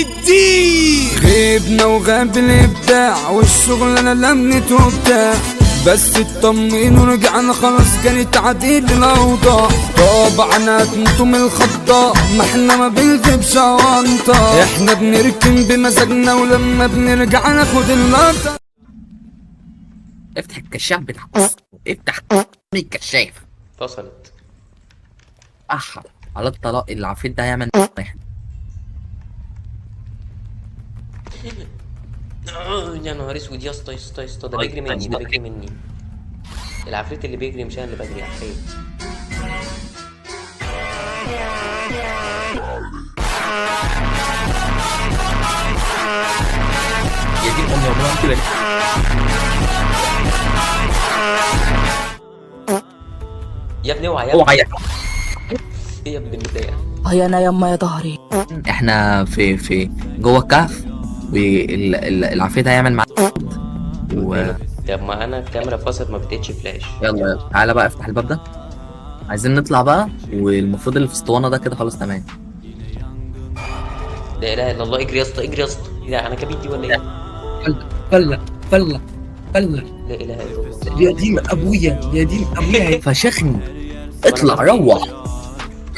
الدين. غيبنا وغاب الابداع والشغل انا لمنت وبتاع، بس اطمئن ورجعنا خلاص جاني تعديل الاوضاع. طبعا هتنطم الخضة ما احنا ما بنجيبش شوانطة، احنا بنركن بمزاجنا ولما بنرجع ناخد اللقطة. افتح الكشاف بتاع افتح الكشاف. فصلت. احا على الطلاق العفريت ده هيعمل واحد. يا نهار اسود يا اسطى يا اسطى يا اسطى، ده بيجري مني ده بيجري مني. العفريت اللي بيجري مش انا اللي بجري. عفريت. يا دين امي والله كده. يا ابني اوعى يا اوعى ابني. ايه يا ابني المضايق؟ هيا انا يما يا ظهري. احنا في جوه الكهف والعفريت هيعمل مع طب ما انا الكاميرا فصلت ما بتقتش فلاش. يلا تعالى بقى افتح الباب ده. عايزين نطلع بقى، والمفروض اللي في اسطوانه ده كده خلاص تمام. لا اله الا الله. اجري يا اسطى اجري يا اسطى. لا انا كبيتي ولا ايه؟ فله فله فله. لا اله الا الله. يا دين ابويا يا دين ابويا فشخني. اطلع روح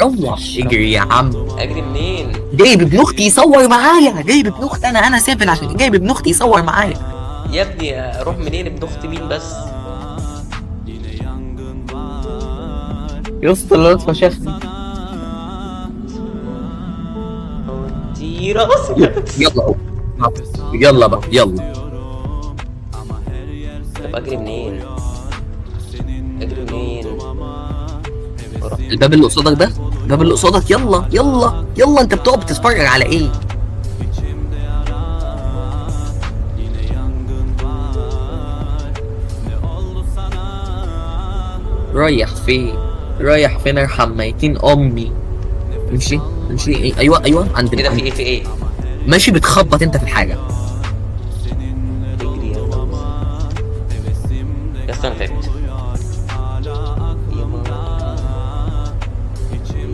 روح. اجري يا عم. اجري منين؟ جايب ابن اختي يصور معايا، جايب ابن اختي. انا سافل عشان جايب ابن اختي يصور معايا. يا ابني اروح منين؟ ابن اختي مين بس؟ يا اسطى الواد فشخني. دي راسي. يلا يلا بقى يلا. طب اجري منين؟ اجري منين؟ الباب اللي قصادك ده، الباب اللي قصادك. يلا يلا يلا. انت بتقعد بتتفرج على ايه؟ رايح فين؟ رايح فين؟ ارحم ميتين امي. امشي امشي. ايه ايوه ايوه عند ايه ده؟ في ايه؟ في ايه؟ ماشي بتخبط انت في الحاجه. اجري يا اسطى انا تعبت.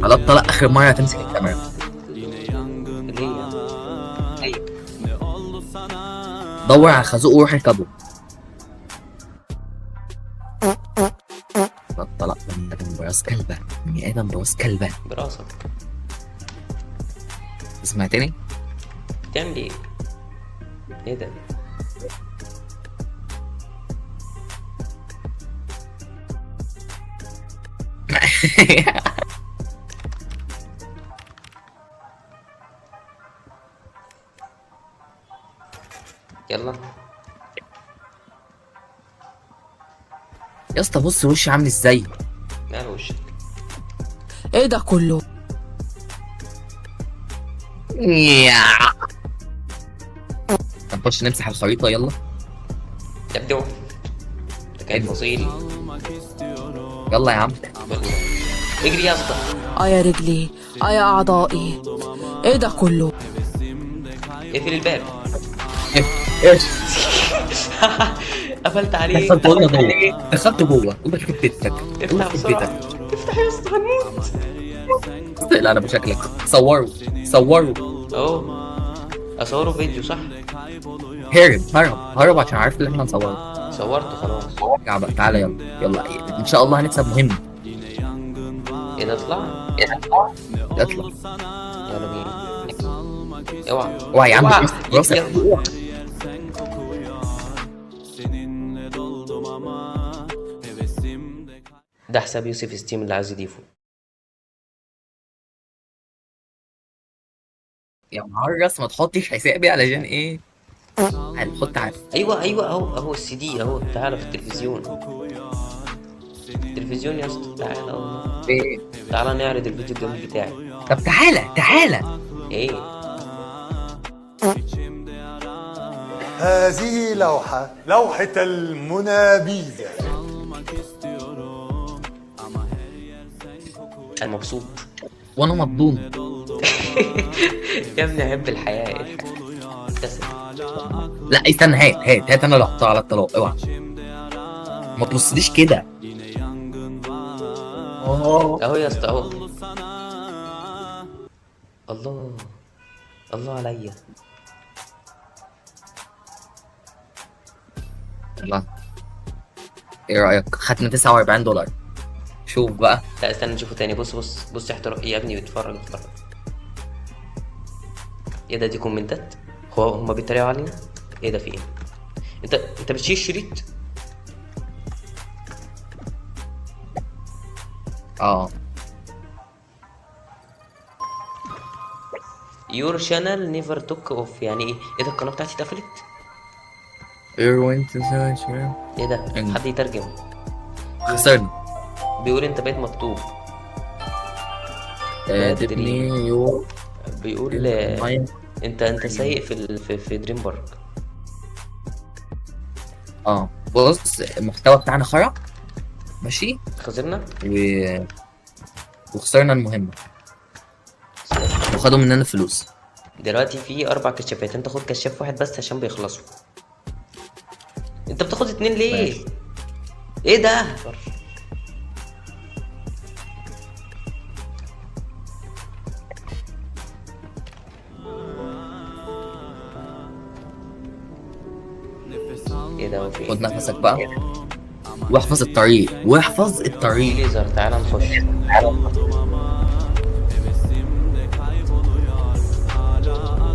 على الطلاق اخر مره هتمسك الكاميرا. ليه؟ دور على خازوق وروح اركبه. على الطلاق بني ادم براس كلبه، بني ادم براس كلبه. براسك. سمعتني؟ بتعمل ايه؟ ايه ده؟ يلا يا اسطى بص وشي عامل ازاي. مال وشك؟ ايه ده كله؟ نخش نمسح الخريطه يلا. تبدو ده كان فصيل. يلا يا عم. اجري يا اسطى. يا رجلي يا اعضائي. ايه ده كله؟ اقفل الباب. ايش؟ قفلت عليه. دخلت جوه، دخلت جوه. قوم في بيتك. افتح بسرعة. افتح يا اسطى هنموت. لا انا بشكلك. صوروا صوروا. اهو اصوره فيديو صح؟ هرب عشان عارف اللي احنا نصوره. صورته خلاص. ارجع بقى تعالى يلا يلا. ان شاء الله هنكسب مهم. ايه ده؟ اطلع. اطلع. يلا بينا. اوعى اوعى يا عم. اوعى. راسك. يلا. ده حساب يوسف ستيم اللي عايز يضيفه. يا معرس ما تحطش حسابي علشان ايه؟ تعال خد تعال. ايوه ايوه اهو السي دي اهو. تعالى في التلفزيون. التلفزيون يا اسطى تعالى والله. ايه؟ تعالى نعرض الفيديو الجميل بتاعي. طب تعالى تعالى. ايه؟ هذه لوحة الموناليزا. انا مبسوط. وانا مضمون. يا ابني احب الحياة. ابتسم. لا استنى. هات انا اللي احطها على الطلاق. اوعى ما تبصليش كده. اهو يا اسطى اهو. الله. الله عليا. الله، ايه رأيك؟ خدنا $49. شوف بقى. لا استنى نشوفه تاني. بص بص بص احترق يا ابني، بيتفرج اتفرج. ايه ده؟ دي كومنتات؟ هما بيتريقوا علينا؟ ايه ده؟ في ايه؟ انت بتشيل الشريط؟ يور شانل نيفر توك اوف، يعني ايه؟ ايه ده؟ القناه بتاعتي اتقفلت؟ ايه ده؟ حد يترجم. خسرنا. بيقول انت بقيت مكتوب. دبني يو. بيقول انت سايق في دريم بارك. بص المحتوى بتاعنا خرا، ماشي، خسرنا وخسرنا المهمة وخدوا مننا فلوس. دلوقتي في 4 كشافات، انت خد كشاف واحد بس عشان بيخلصوا. انت بتاخد 2 ليه؟ ماشي. ايه ده؟ ايه ده؟ وفي خد نفسك بقى واحفظ الطريق، واحفظ في الطريق. ليزر، تعالى نخش.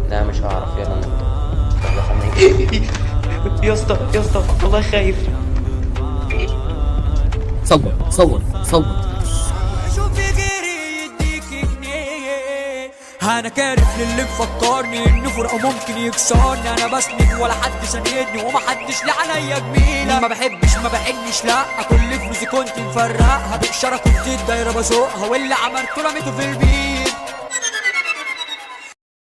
لا مش هعرف، يلا دخلنا. يا اسطى يا اسطى والله خايف. صور صور صور. شوفي غيري يديك جنيه، انا كارف للي مفكرني انه فرقه ممكن يكسرني. انا بسند ولا حد ساندني ومحدش ليه عليا جميله. ما بحبش ما بحنش، لا كل فلوسي كنت مفرقها بإشارة، كنت الدايره بزوقها واللي عملته رميته في البيت.